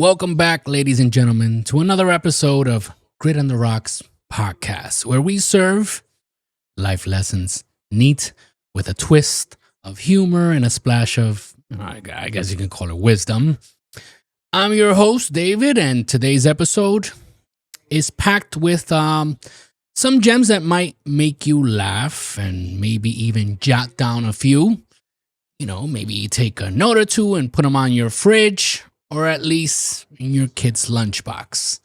Welcome back, ladies and gentlemen, to another episode of Grit on the Rocks podcast, where we serve life lessons neat with a twist of humor and a splash of, I guess you can call it wisdom. I'm your host, David, and today's episode is packed with some gems that might make you laugh and maybe even jot down a few. You know, maybe take a note or two and put them on your fridge or at least in your kid's lunchbox.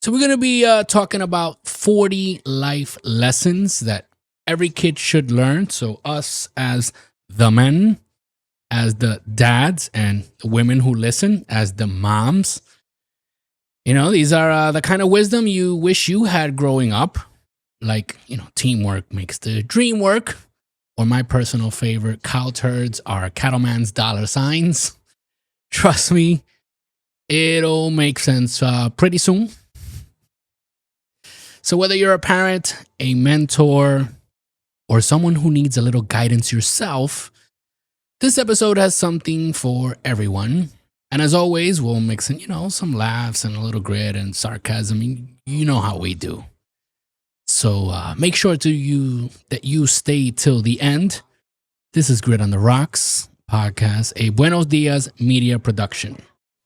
So we're going to be talking about 40 life lessons that every kid should learn. So us as the men, as the dads, and the women who listen as the moms. You know, these are the kind of wisdom you wish you had growing up. Like, you know, teamwork makes the dream work. Or my personal favorite, cow turds are cattleman's dollar signs. Trust me, it'll make sense pretty soon. So whether you're a parent, a mentor, or someone who needs a little guidance yourself, this episode has something for everyone. And as always, we'll mix in, some laughs and a little grit and sarcasm. You know how we do. So make sure that you stay till the end. This is Grit on the Rocks podcast, a Buenos Dias media production.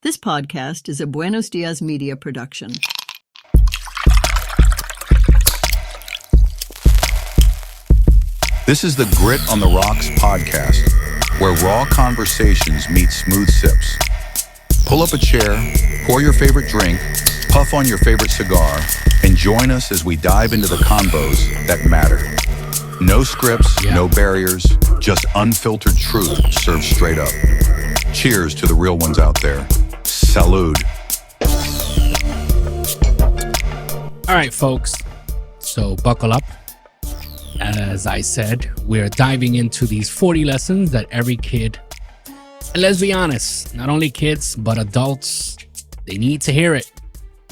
This podcast is a Buenos Dias media production. This is the Grit on the Rocks podcast, where raw conversations meet smooth sips. Pull up a chair, pour your favorite drink, puff on your favorite cigar, and join us as we dive into the convos that matter. No scripts, no barriers, just unfiltered truth served straight up. Cheers to the real ones out there. Salud. All right, folks. So buckle up. As I said, we're diving into these 40 lessons that every kid, and let's be honest, not only kids, but adults, they need to hear it.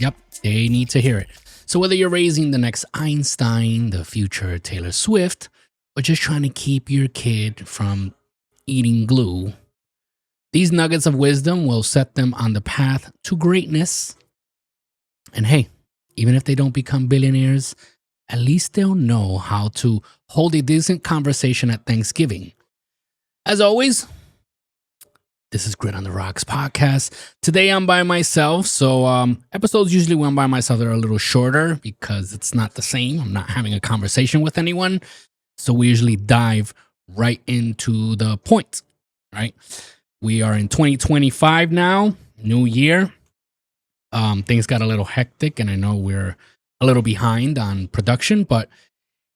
Yep, they need to hear it. So whether you're raising the next Einstein, the future Taylor Swift, or just trying to keep your kid from eating glue, these nuggets of wisdom will set them on the path to greatness. And hey, even if they don't become billionaires, at least they'll know how to hold a decent conversation at Thanksgiving. As always, this is Grit on the Rocks podcast. Today I'm by myself, so episodes usually when I'm by myself are a little shorter because it's not the same. I'm not having a conversation with anyone, so we usually dive right into the point, right? We are in 2025 now, new year. Things got a little hectic, and I know we're a little behind on production, but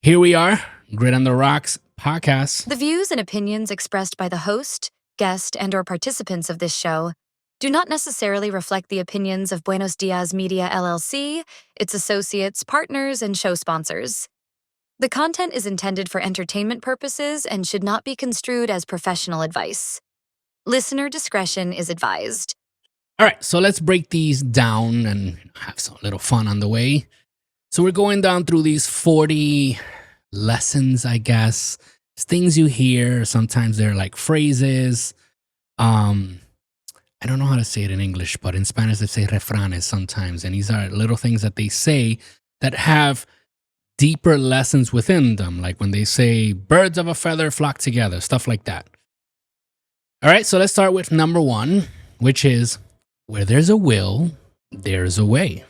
here we are, Grit on the Rocks podcast. The views and opinions expressed by the host, guest, and/or participants of this show do not necessarily reflect the opinions of Buenos Dias Media LLC, its associates, partners, and show sponsors. The content is intended for entertainment purposes and should not be construed as professional advice. Listener discretion is advised. All right, so let's break these down and have some little fun on the way. So we're going down through these 40 lessons, I guess. It's things you hear. Sometimes they're like phrases. I don't know how to say it in English, but in Spanish they say refranes sometimes. And these are little things that they say that have deeper lessons within them. Like when they say birds of a feather flock together, stuff like that. All right, so let's start with number one, which is where there's a will, there's a way.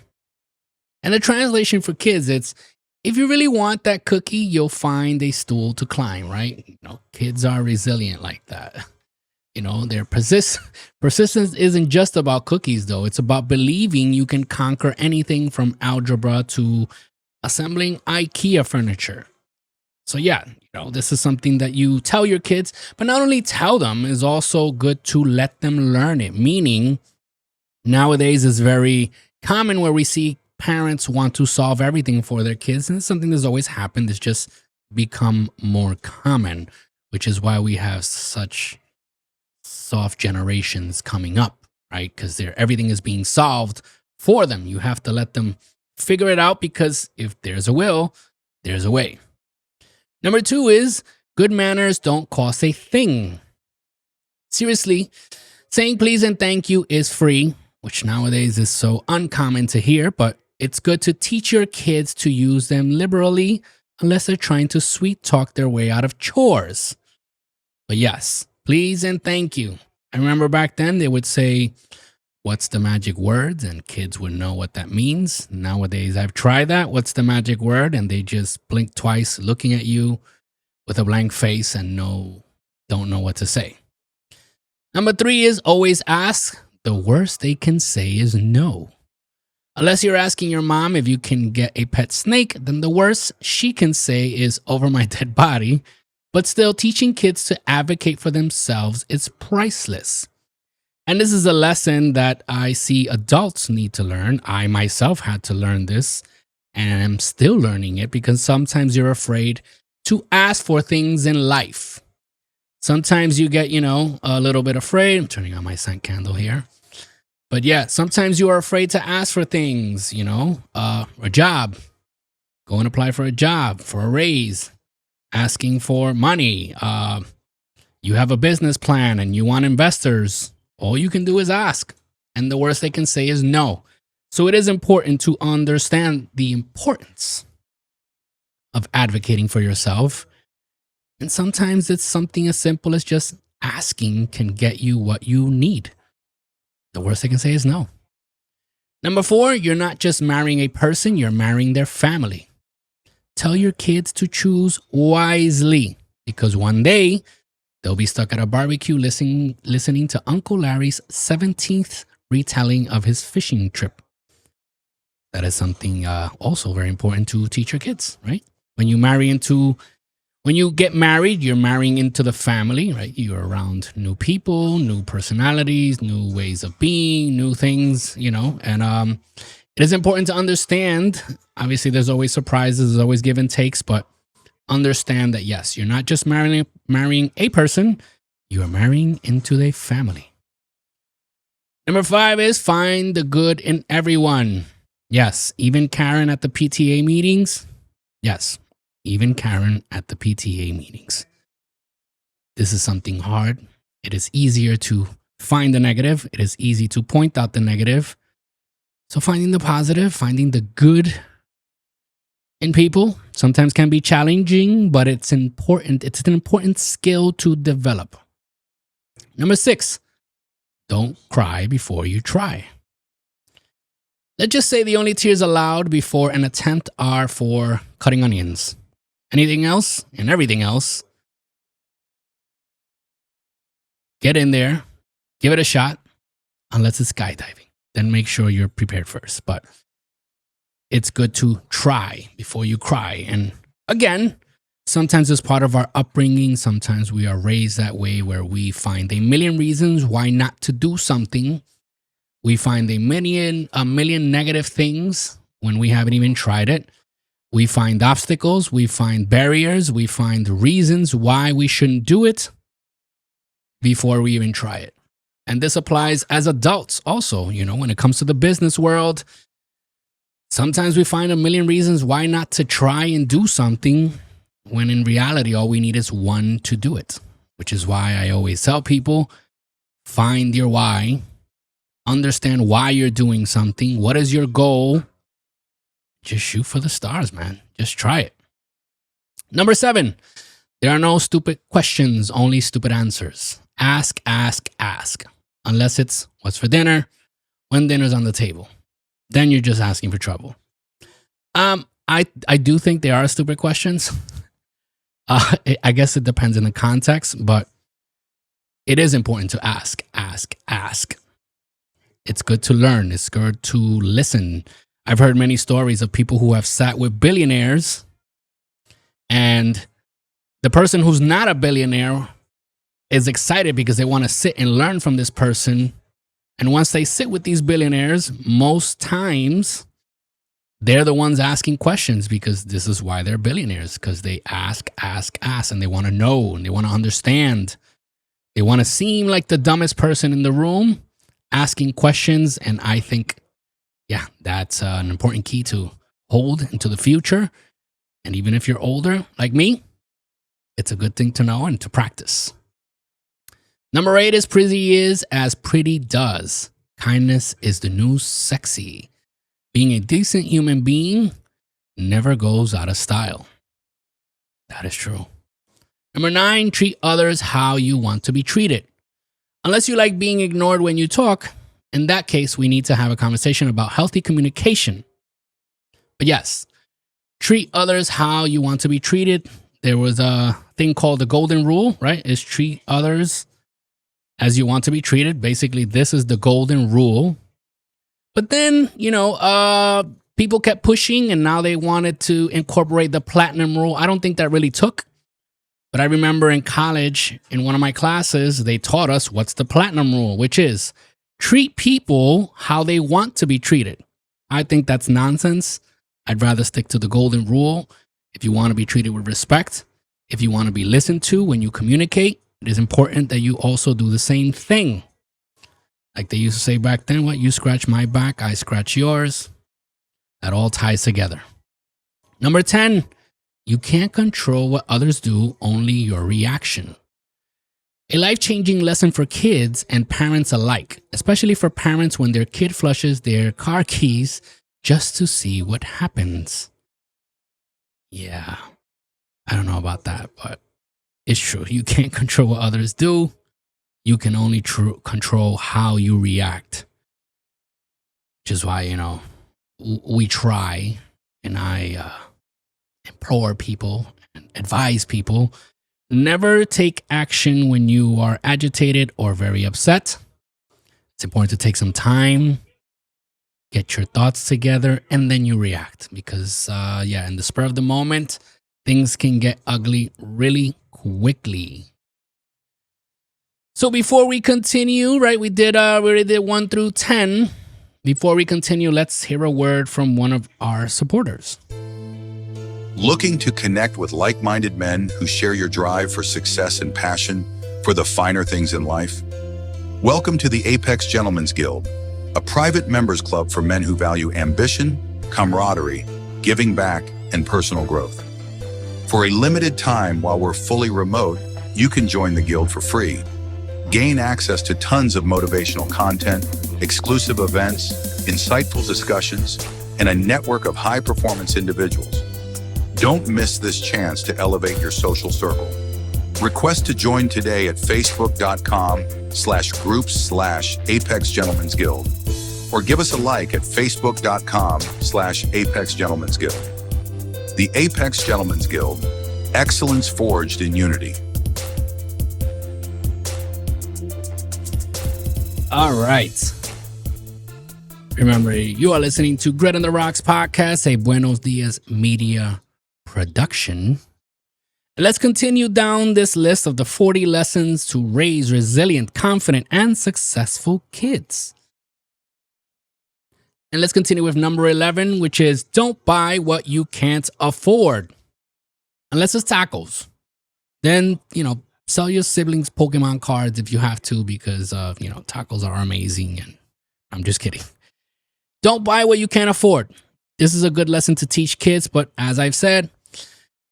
And the translation for kids, it's if you really want that cookie, you'll find a stool to climb, right? Kids are resilient like that. Their persistence isn't just about cookies, though. It's about believing you can conquer anything from algebra to assembling IKEA furniture. So yeah, this is something that you tell your kids, but not only tell them, it's also good to let them learn it. Meaning, nowadays it's very common where we see parents want to solve everything for their kids, and it's something that's always happened. It's just become more common, which is why we have such soft generations coming up, right? Because everything is being solved for them. You have to let them figure it out, because if there's a will, there's a way. Number two is good manners don't cost a thing. Seriously, saying please and thank you is free. which nowadays is so uncommon to hear, but it's good to teach your kids to use them liberally unless they're trying to sweet talk their way out of chores. But yes, please and thank you. I remember back then they would say, "What's the magic words?" And kids would know what that means. Nowadays, I've tried that. "What's the magic word?" And they just blink twice looking at you with a blank face and don't know what to say. Number 3 is always ask. The worst they can say is no. Unless you're asking your mom if you can get a pet snake, then the worst she can say is "over my dead body." But still, teaching kids to advocate for themselves is priceless. And this is a lesson that I see adults need to learn. I myself had to learn this, and I'm still learning it because sometimes you're afraid to ask for things in life. Sometimes you get, a little bit afraid. I'm turning on my scent candle here. But yeah, sometimes you are afraid to ask for things, a job. Go and apply for a job, for a raise, asking for money. You have a business plan and you want investors. All you can do is ask. And the worst they can say is no. So it is important to understand the importance of advocating for yourself. And sometimes it's something as simple as just asking can get you what you need. The worst they can say is no. Number 4, you're not just marrying a person, you're marrying their family. Tell your kids to choose wisely because one day they'll be stuck at a barbecue listening to Uncle Larry's 17th retelling of his fishing trip. That is something also very important to teach your kids, right? When you get married, you're marrying into the family, right? You're around new people, new personalities, new ways of being, new things, and it is important to understand. Obviously, there's always surprises, there's always give and takes, but understand that, yes, you're not just marrying a person, you are marrying into their family. Number 5 is find the good in everyone. Yes, even Karen at the PTA meetings. Yes, even Karen at the PTA meetings. This is something hard. It is easier to find the negative. It is easy to point out the negative. So finding the positive, finding the good in people sometimes can be challenging, but it's important. It's an important skill to develop. Number 6, don't cry before you try. Let's just say the only tears allowed before an attempt are for cutting onions. Anything else and everything else, get in there, give it a shot, unless it's skydiving. Then make sure you're prepared first. But it's good to try before you cry. And again, sometimes it's part of our upbringing. Sometimes we are raised that way where we find a million reasons why not to do something. We find a million negative things when we haven't even tried it. We find obstacles, we find barriers, we find reasons why we shouldn't do it before we even try it. And this applies as adults also, when it comes to the business world. Sometimes we find a million reasons why not to try and do something when in reality, all we need is one to do it, which is why I always tell people, find your why, understand why you're doing something. What is your goal? Just shoot for the stars, man. Just try it. Number 7, there are no stupid questions, only stupid answers. Ask, ask, ask. Unless it's what's for dinner, when dinner's on the table. Then you're just asking for trouble. I do think there are stupid questions. I guess it depends on the context, but it is important to ask, ask, ask. It's good to learn. It's good to listen. I've heard many stories of people who have sat with billionaires, and the person who's not a billionaire is excited because they want to sit and learn from this person. And once they sit with these billionaires, most times they're the ones asking questions because this is why they're billionaires, because they ask, and they want to know and they want to understand. They want to seem like the dumbest person in the room asking questions. And I think, that's an important key to hold into the future. And even if you're older, like me, it's a good thing to know and to practice. Number 8 is pretty is as pretty does. Kindness is the new sexy. Being a decent human being never goes out of style. That is true. Number 9, treat others how you want to be treated. Unless you like being ignored when you talk, in that case, we need to have a conversation about healthy communication. But yes, treat others how you want to be treated. There was a thing called the golden rule, right? Is treat others as you want to be treated. Basically, this is the golden rule. But then, people kept pushing and now they wanted to incorporate the platinum rule. I don't think that really took. But I remember in college, in one of my classes, they taught us what's the platinum rule, which is treat people how they want to be treated. I think that's nonsense. I'd rather stick to the golden rule. If you want to be treated with respect, if you want to be listened to when you communicate, it is important that you also do the same thing. Like they used to say back then, what? You scratch my back, I scratch yours. That all ties together. Number 10, you can't control what others do, only your reaction. A life-changing lesson for kids and parents alike, especially for parents when their kid flushes their car keys just to see what happens. Yeah, I don't know about that, but it's true. You can't control what others do. You can only control how you react. Which is why, we try, and I implore people and advise people, never take action when you are agitated or very upset. It's important to take some time, get your thoughts together, and then you react. Because, in the spur of the moment, things can get ugly really quickly. So before we continue, right, we already did 1 through 10. Before we continue, let's hear a word from one of our supporters. Looking to connect with like-minded men who share your drive for success and passion for the finer things in life? Welcome to the Apex Gentlemen's Guild, a private members club for men who value ambition, camaraderie, giving back, and personal growth. For a limited time while we're fully remote, you can join the guild for free. Gain access to tons of motivational content, exclusive events, insightful discussions, and a network of high-performance individuals. Don't miss this chance to elevate your social circle. Request to join today at facebook.com/groups/Apex Gentlemen's Guild, or give us a like at facebook.com/Apex Gentlemen's Guild. The Apex Gentlemen's Guild, excellence forged in unity. All right. Remember, you are listening to Grit on the Rocks podcast, a Buenos Dias Media production. Let's continue down this list of the 40 lessons to raise resilient, confident, and successful kids. And let's continue with number 11, which is don't buy what you can't afford. Unless it's tacos. Then, sell your siblings Pokemon cards if you have to, because, tacos are amazing. And I'm just kidding. Don't buy what you can't afford. This is a good lesson to teach kids, but as I've said,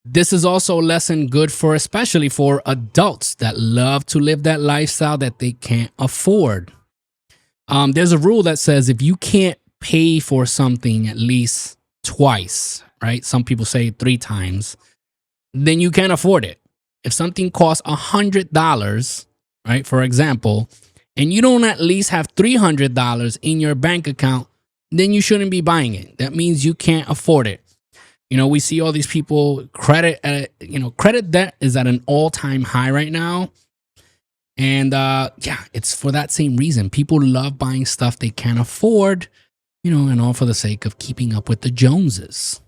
this is also a lesson good especially for adults that love to live that lifestyle that they can't afford. There's a rule that says if you can't pay for something at least twice, right? Some people say 3 times, then you can't afford it. If something costs $100, right, for example, and you don't at least have $300 in your bank account, then you shouldn't be buying it. That means you can't afford it. We see all these people credit debt is at an all-time high right now. And it's for that same reason. People love buying stuff they can't afford, and all for the sake of keeping up with the Joneses.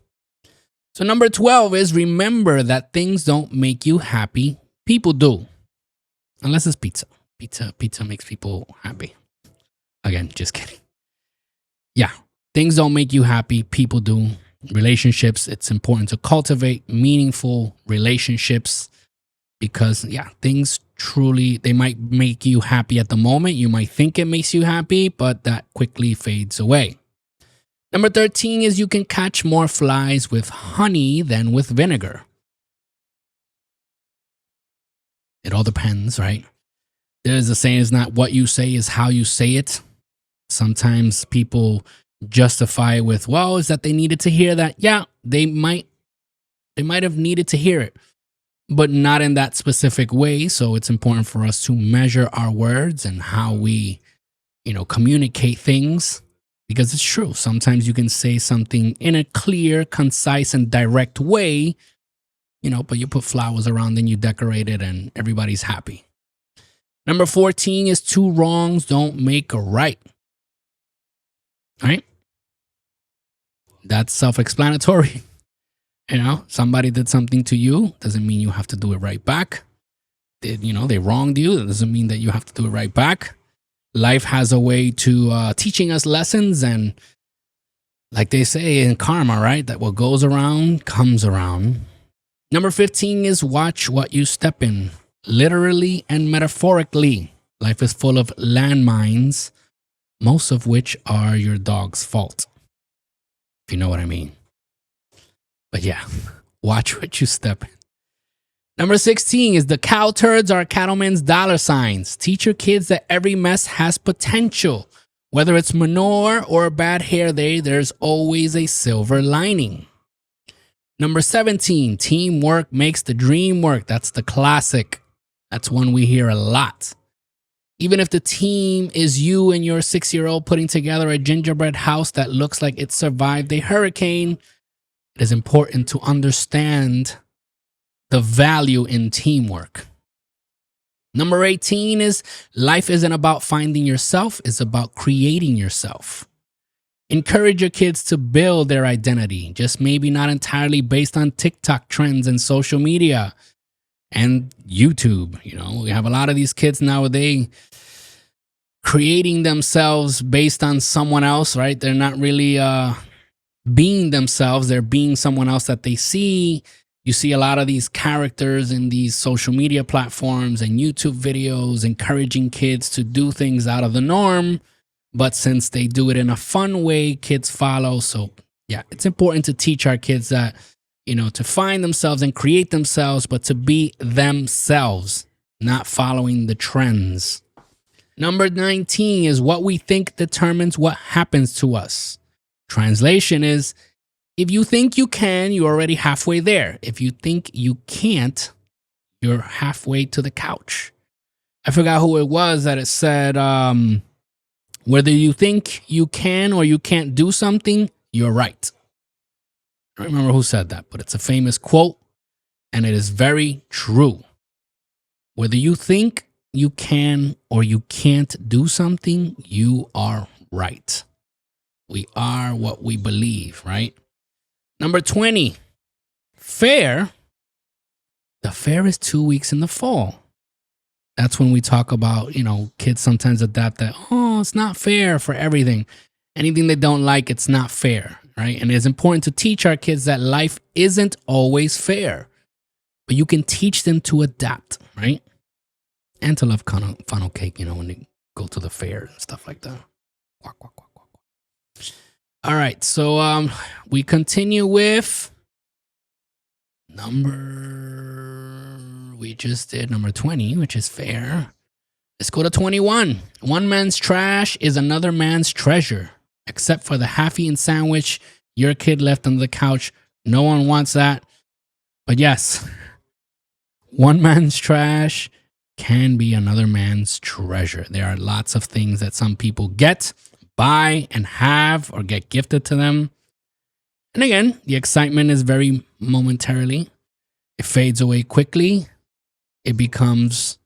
So number 12 is remember that things don't make you happy. People do. Unless it's pizza. Pizza makes people happy. Again, just kidding. Yeah, things don't make you happy. People do. Relationships, it's important to cultivate meaningful relationships because, things truly, they might make you happy at the moment. You might think it makes you happy, but that quickly fades away. Number 13 is you can catch more flies with honey than with vinegar. It all depends, right? There's a saying, it's not what you say, is how you say it. Sometimes people justify it with, well, is that they needed to hear that? Yeah, they might have needed to hear it, but not in that specific way. So it's important for us to measure our words and how we, communicate things, because it's true. Sometimes you can say something in a clear, concise, and direct way, but you put flowers around and you decorate it and everybody's happy. Number 14 is 2 wrongs don't make a right. All right? That's self-explanatory. Somebody did something to you, doesn't mean you have to do it right back. They wronged you, that doesn't mean that you have to do it right back. Life has a way to teaching us lessons, and like they say in karma, right? That what goes around comes around. Number 15 is watch what you step in, literally and metaphorically. Life is full of landmines, most of which are your dog's fault, if you know what I mean. But yeah, watch what you step in. Number 16 is the cow turds are cattlemen's dollar signs. Teach your kids that every mess has potential. Whether it's manure or a bad hair day, there's always a silver lining. Number 17, teamwork makes the dream work. That's the classic. That's one we hear a lot. Even if the team is you and your 6-year-old putting together a gingerbread house that looks like it survived a hurricane, it is important to understand the value in teamwork. Number 18 is life isn't about finding yourself, it's about creating yourself. Encourage your kids to build their identity, just maybe not entirely based on TikTok trends and social media and YouTube. We have a lot of these kids nowadays creating themselves based on someone else, right? They're not really being themselves, they're being someone else that they see. You see a lot of these characters in these social media platforms and YouTube videos encouraging kids to do things out of the norm. But since they do it in a fun way, kids follow. So yeah, it's important to teach our kids that, to find themselves and create themselves, but to be themselves, not following the trends. Number 19 is what we think determines what happens to us. Translation is, if you think you can, you're already halfway there. If you think you can't, you're halfway to the couch. I forgot who it was that it said, whether you think you can or you can't do something, you're right. I don't remember who said that, but it's a famous quote, and it is very true. Whether you think you can or you can't do something, you are right. We are what we believe, right? Number 20, fair. The fair is 2 weeks in the fall. That's when we talk about, kids sometimes adapt that, it's not fair for everything. Anything they don't like, it's not fair, right? And it's important to teach our kids that life isn't always fair, but you can teach them to adapt, right? And to love funnel cake, when they go to the fair and stuff like that. Quack, quack, quack, quack. All right, so we continue with we just did number 20, which is fair. Let's go to 21. One man's trash is another man's treasure, except for the half-eaten sandwich your kid left on the couch. No one wants that. But yes, one man's trash can be another man's treasure. There are lots of things that some people get, buy, and have, or get gifted to them. And again, the excitement is very momentarily. It fades away quickly. It becomes,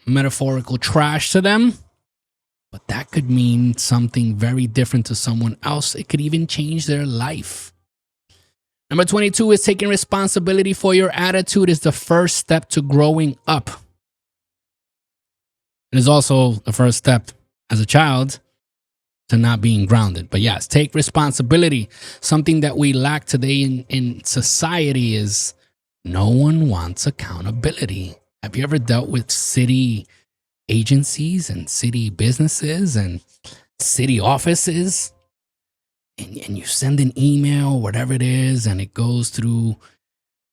metaphorical trash to them. But that could mean something very different to someone else. It could even change their life. Number 22 is taking responsibility for your attitude is the first step to growing up. It is also the first step as a child to not being grounded. But yes, take responsibility. Something that we lack today in society is no one wants accountability. Have you ever dealt with city agencies and city businesses and city offices? And you send an email, whatever it is, and it goes through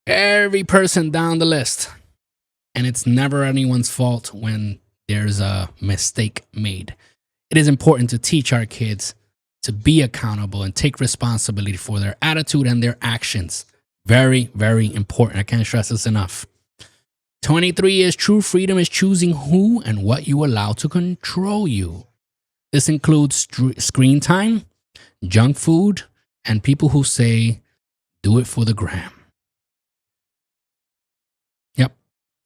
every person down the list. And it's never anyone's fault when there's a mistake made. it is important to teach our kids to be accountable and take responsibility for their attitude and their actions. Very, very important. I can't stress this enough. 23 is true freedom is choosing who and what you allow to control you. This includes screen time, junk food, and people who say, do it for the gram. Yep.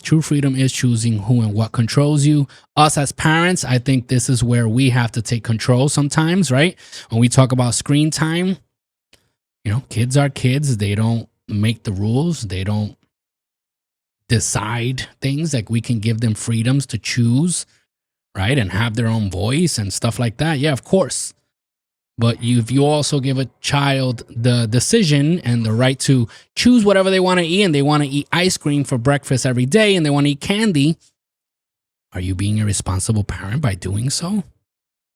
True freedom is choosing who and what controls you. Us as parents, I think this is where we have to take control sometimes, right? When we talk about screen time, kids are kids. They don't make the rules. They don't decide things. Like, we can give them freedoms to choose, right? And have their own voice and stuff like that. Yeah, of course. But if you also give a child the decision and the right to choose whatever they want to eat, and they want to eat ice cream for breakfast every day, and they want to eat candy, are you being a responsible parent by doing so?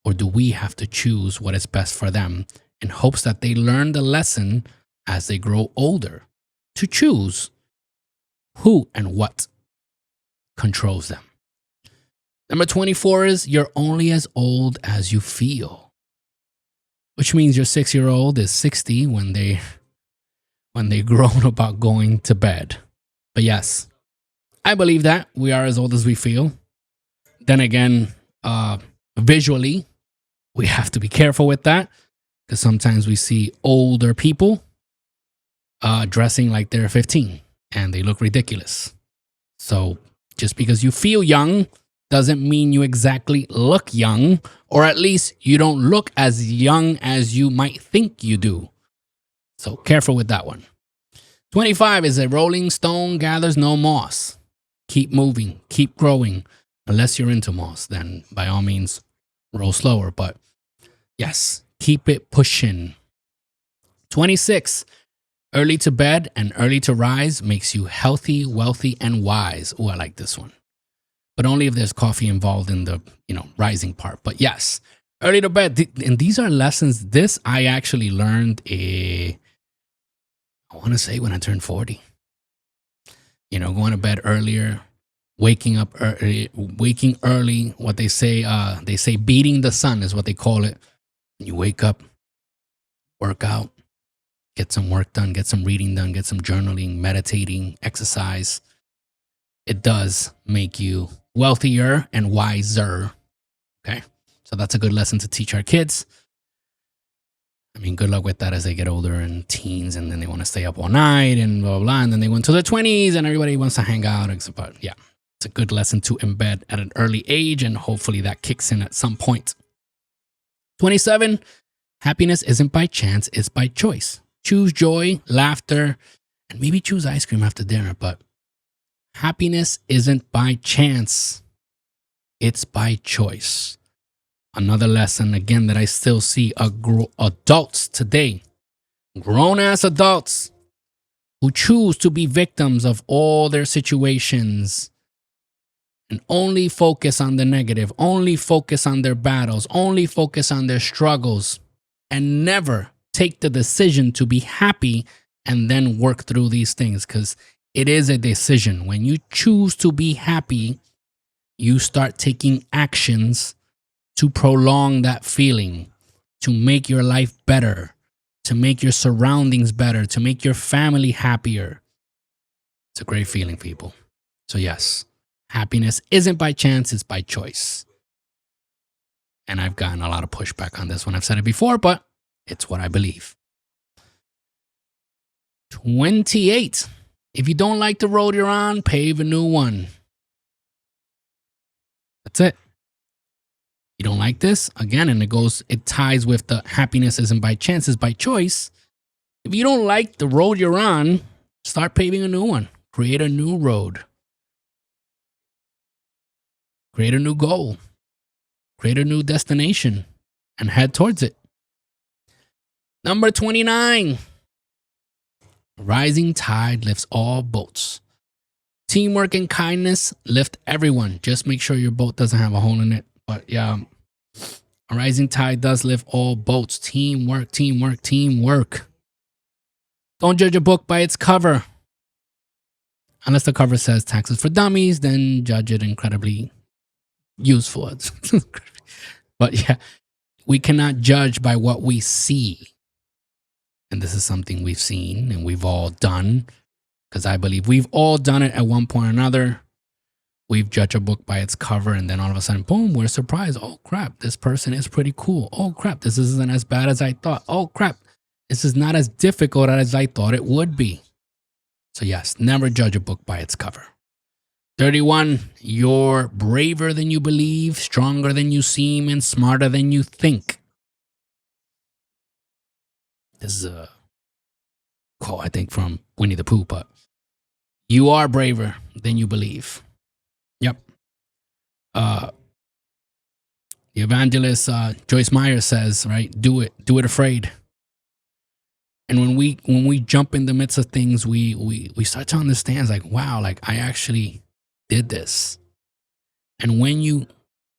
Or do we have to choose what is best for them in hopes that they learn the lesson as they grow older to choose who and what controls them? Number 24 is you're only as old as you feel, which means your 6-year-old is 60 when they groan about going to bed. But yes, I believe that we are as old as we feel. Then again, visually, we have to be careful with that, because sometimes we see older people dressing like they're 15 and they look ridiculous. So just because you feel young doesn't mean you exactly look young, or at least you don't look as young as you might think you do. So careful with that one. 25 is a rolling stone gathers no moss. Keep moving, keep growing. Unless you're into moss, then by all means, roll slower. But yes, keep it pushing. 26, early to bed and early to rise makes you healthy, wealthy, and wise. Oh, I like this one. But only if there's coffee involved in the, rising part. But yes, early to bed. And these are lessons. This I actually learned I want to say when I turned 40. Going to bed earlier, waking early. What they say beating the sun is what they call it. You wake up, work out, get some work done, get some reading done, get some journaling, meditating, exercise. It does make you wealthier and wiser. Okay. So that's a good lesson to teach our kids. I mean, good luck with that as they get older and teens, and then they want to stay up all night and blah, blah, blah. And then they go into their 20s and everybody wants to hang out. But yeah, it's a good lesson to embed at an early age, and hopefully that kicks in at some point. 27, happiness isn't by chance, it's by choice. Choose joy, laughter, and maybe choose ice cream after dinner, but happiness isn't by chance, it's by choice. Another lesson, again, that I still see adults today, grown-ass adults who choose to be victims of all their situations and only focus on the negative, only focus on their battles, only focus on their struggles, and never take the decision to be happy and then work through these things, because it is a decision. When you choose to be happy, you start taking actions to prolong that feeling, to make your life better, to make your surroundings better, to make your family happier. It's a great feeling, people. So yes, happiness isn't by chance, it's by choice. And I've gotten a lot of pushback on this one. I've said it before, but it's what I believe. 28. If you don't like the road you're on, pave a new one. That's it. You don't like this? Again, and it ties with the happiness isn't by chance, it's by choice. If you don't like the road you're on, start paving a new one. Create a new road. Create a new goal. Create a new destination and head towards it. Number 29. Rising tide lifts all boats. Teamwork and kindness lift everyone. Just make sure your boat doesn't have a hole in it. But yeah, a rising tide does lift all boats. Teamwork, teamwork, teamwork. Don't judge a book by its cover. Unless the cover says taxes for dummies, then judge it incredibly useful. But yeah, we cannot judge by what we see. And this is something we've seen and we've all done, because I believe we've all done it at one point or another. We've judged a book by its cover, and then all of a sudden, boom, we're surprised. Oh, crap, this person is pretty cool. Oh, crap, this isn't as bad as I thought. Oh, crap, this is not as difficult as I thought it would be. So yes, never judge a book by its cover. 31, you're braver than you believe, stronger than you seem, and smarter than you think. This is a quote, I think, from Winnie the Pooh, but you are braver than you believe. Yep. The evangelist Joyce Meyer says, right, do it afraid. And when we jump in the midst of things, we start to understand, it's like, wow, like I actually did this. And when you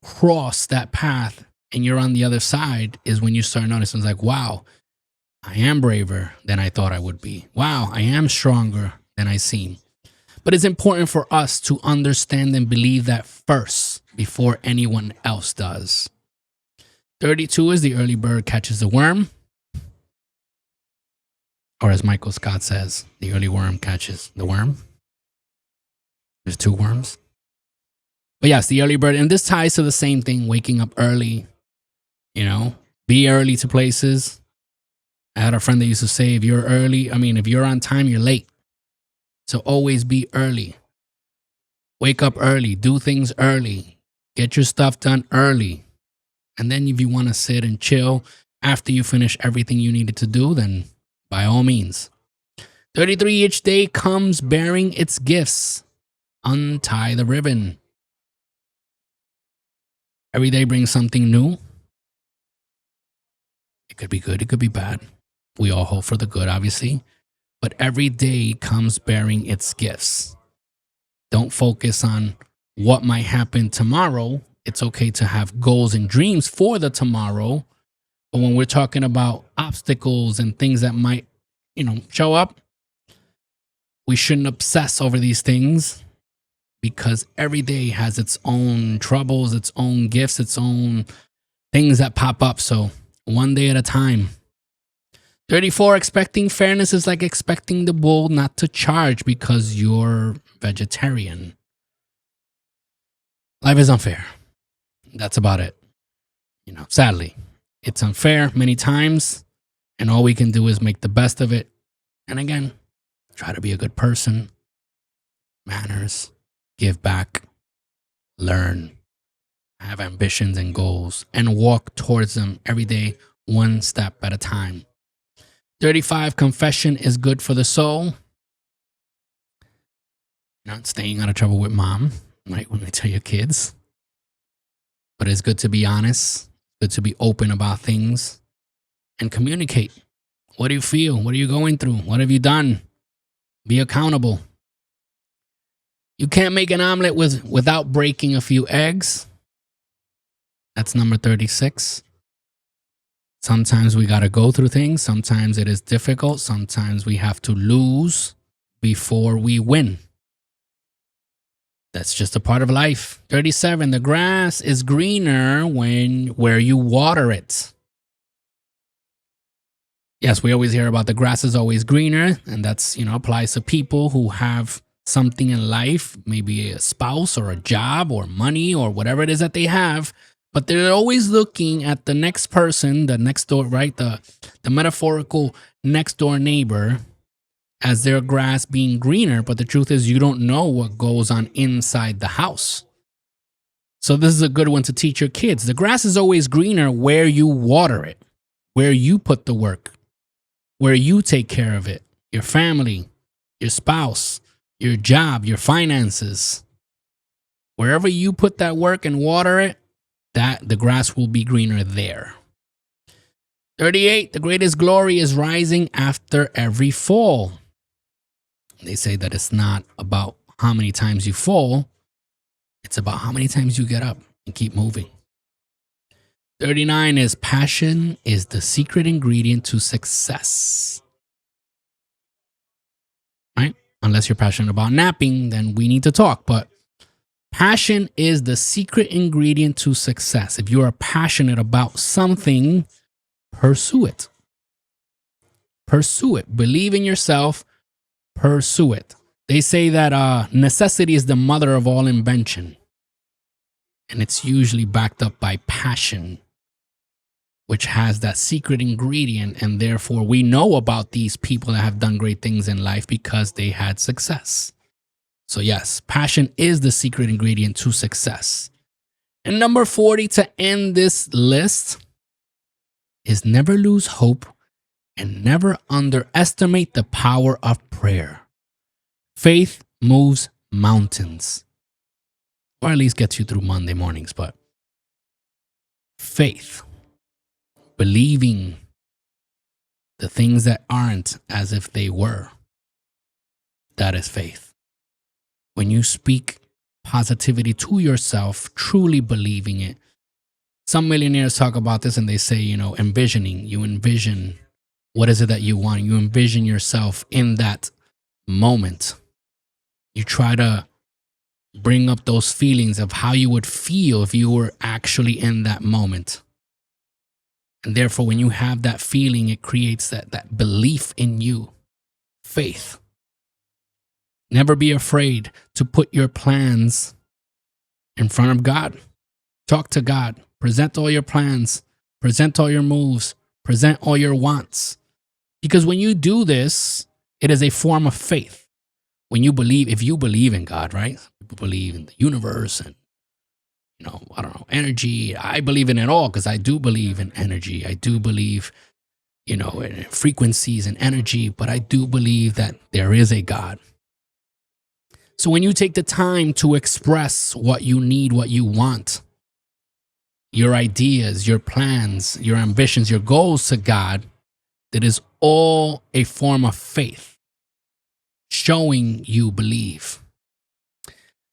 cross that path and you're on the other side is when you start noticing, it's like, wow, I am braver than I thought I would be. Wow, I am stronger than I seem. But it's important for us to understand and believe that first before anyone else does. 32 is the early bird catches the worm. Or as Michael Scott says, the early worm catches the worm. There's two worms. But yes, the early bird. And this ties to the same thing, waking up early. You know, be early to places. I had a friend that used to say, if you're on time, you're late. So always be early. Wake up early. Do things early. Get your stuff done early. And then if you want to sit and chill after you finish everything you needed to do, then by all means. 33, each day comes bearing its gifts. Untie the ribbon. Every day brings something new. It could be good, it could be bad. We all hope for the good, obviously. But every day comes bearing its gifts. Don't focus on what might happen tomorrow. It's okay to have goals and dreams for the tomorrow. But when we're talking about obstacles and things that might, show up, we shouldn't obsess over these things, because every day has its own troubles, its own gifts, its own things that pop up. So one day at a time. 34, expecting fairness is like expecting the bull not to charge because you're vegetarian. Life is unfair. That's about it. Sadly, it's unfair many times, and all we can do is make the best of it. And again, try to be a good person, manners, give back, learn, have ambitions and goals, and walk towards them every day, one step at a time. 35, confession is good for the soul. Not staying out of trouble with mom, right? When we tell your kids. But it's good to be honest, good to be open about things and communicate. What do you feel? What are you going through? What have you done? Be accountable. You can't make an omelet without breaking a few eggs. That's number 36. Sometimes we got to go through things. Sometimes it is difficult. Sometimes we have to lose before we win. That's just a part of life. 37, the grass is greener where you water it. Yes, we always hear about the grass is always greener, and that's, applies to people who have something in life, maybe a spouse or a job or money or whatever it is that they have, but they're always looking at the next person, the next door, right? The metaphorical next door neighbor as their grass being greener, but the truth is you don't know what goes on inside the house. So this is a good one to teach your kids. The grass is always greener where you water it, where you put the work, where you take care of it, your family, your spouse, your job, your finances. Wherever you put that work and water it, that the grass will be greener there. 38, the greatest glory is rising after every fall. They say that it's not about how many times you fall. It's about how many times you get up and keep moving. 39 is passion is the secret ingredient to success. Right? Unless you're passionate about napping, then we need to talk. But Passion is the secret ingredient to success. If you are passionate about something, pursue it. Pursue it. Believe in yourself. Pursue it. They say that necessity is the mother of all invention. And it's usually backed up by passion, which has that secret ingredient. And therefore, we know about these people that have done great things in life because they had success. So yes, passion is the secret ingredient to success. And number 40 to end this list is never lose hope and never underestimate the power of prayer. Faith moves mountains. Or at least gets you through Monday mornings, but faith, believing the things that aren't as if they were, that is faith. When you speak positivity to yourself, truly believing it. Some millionaires talk about this and they say, envisioning. You envision what is it that you want. You envision yourself in that moment. You try to bring up those feelings of how you would feel if you were actually in that moment. And therefore, when you have that feeling, it creates that belief in you, faith. Never be afraid to put your plans in front of God. Talk to God. Present all your plans. Present all your moves. Present all your wants. Because when you do this, it is a form of faith. When you believe, if you believe in God, right? People believe in the universe and, energy. I believe in it all because I do believe in energy. I do believe, in frequencies and energy, but I do believe that there is a God. So when you take the time to express what you need, what you want, your ideas, your plans, your ambitions, your goals to God, that is all a form of faith, showing you believe.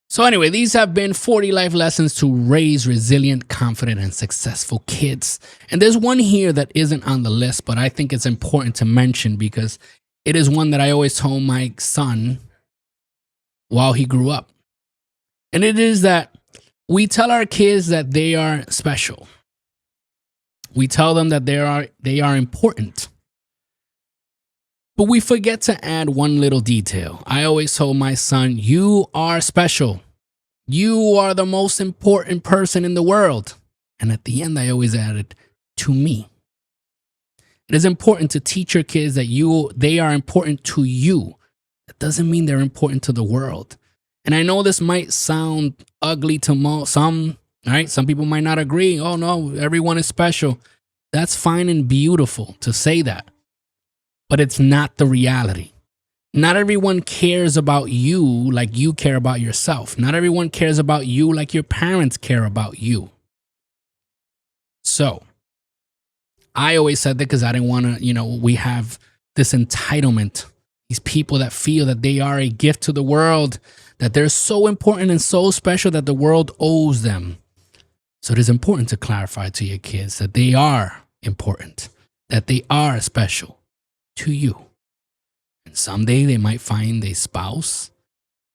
So anyway, these have been 40 life lessons to raise resilient, confident, and successful kids. And there's one here that isn't on the list, but I think it's important to mention because it is one that I always told my son while he grew up. And it is that we tell our kids that they are special. We tell them that they are important. But we forget to add one little detail. I always told my son, you are special. You are the most important person in the world. And at the end, I always added, to me. It is important to teach your kids that they are important to you. That doesn't mean they're important to the world. And I know this might sound ugly to some, right? Some people might not agree. Oh no, everyone is special. That's fine and beautiful to say that. But it's not the reality. Not everyone cares about you like you care about yourself. Not everyone cares about you like your parents care about you. So, I always said that because I didn't want to, we have this entitlement. These people that feel that they are a gift to the world, that they're so important and so special that the world owes them. So it is important to clarify to your kids that they are important, that they are special to you. And someday they might find a spouse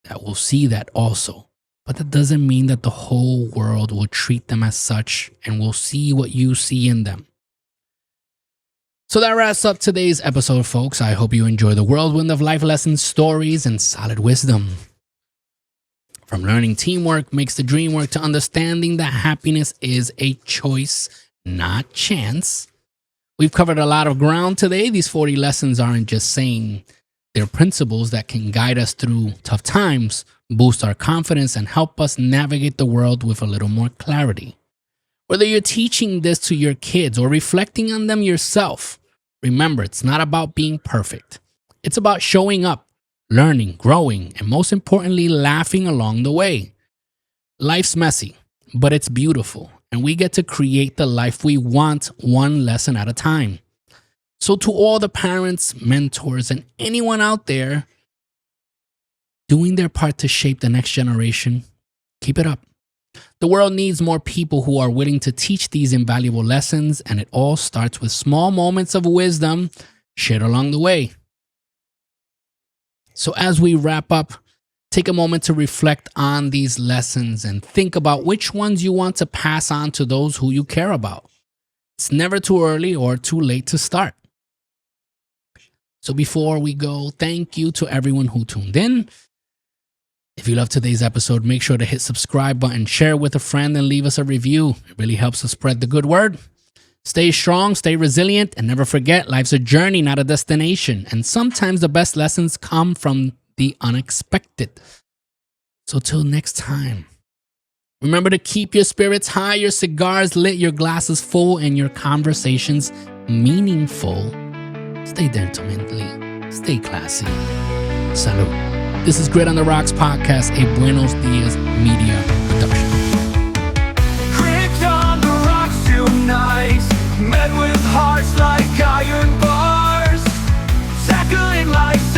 that will see that also. But that doesn't mean that the whole world will treat them as such and will see what you see in them. So that wraps up today's episode, folks. I hope you enjoy the whirlwind of life lessons, stories, and solid wisdom. From learning teamwork makes the dream work to understanding that happiness is a choice, not chance. We've covered a lot of ground today. These 40 lessons aren't just saying they're principles that can guide us through tough times, boost our confidence, and help us navigate the world with a little more clarity. Whether you're teaching this to your kids or reflecting on them yourself, remember, it's not about being perfect. It's about showing up, learning, growing, and most importantly, laughing along the way. Life's messy, but it's beautiful, and we get to create the life we want one lesson at a time. So to all the parents, mentors, and anyone out there doing their part to shape the next generation, keep it up. The world needs more people who are willing to teach these invaluable lessons, and it all starts with small moments of wisdom shared along the way. So as we wrap up take a moment to reflect on these lessons and think about which ones you want to pass on to those who you care about. It's never too early or too late to start. So before we go, thank you to everyone who tuned in. If you love today's episode, make sure to hit subscribe button, share with a friend, and leave us a review. It really helps us spread the good word. Stay strong, stay resilient, and never forget, life's a journey, not a destination. And sometimes the best lessons come from the unexpected. So till next time, remember to keep your spirits high, your cigars lit, your glasses full, and your conversations meaningful. Stay gentlemanly, stay classy. Salud. This is Grit on the Rocks podcast, a Buenos Dias media production. Grit on the rocks tonight, met with hearts like iron bars, tackling life's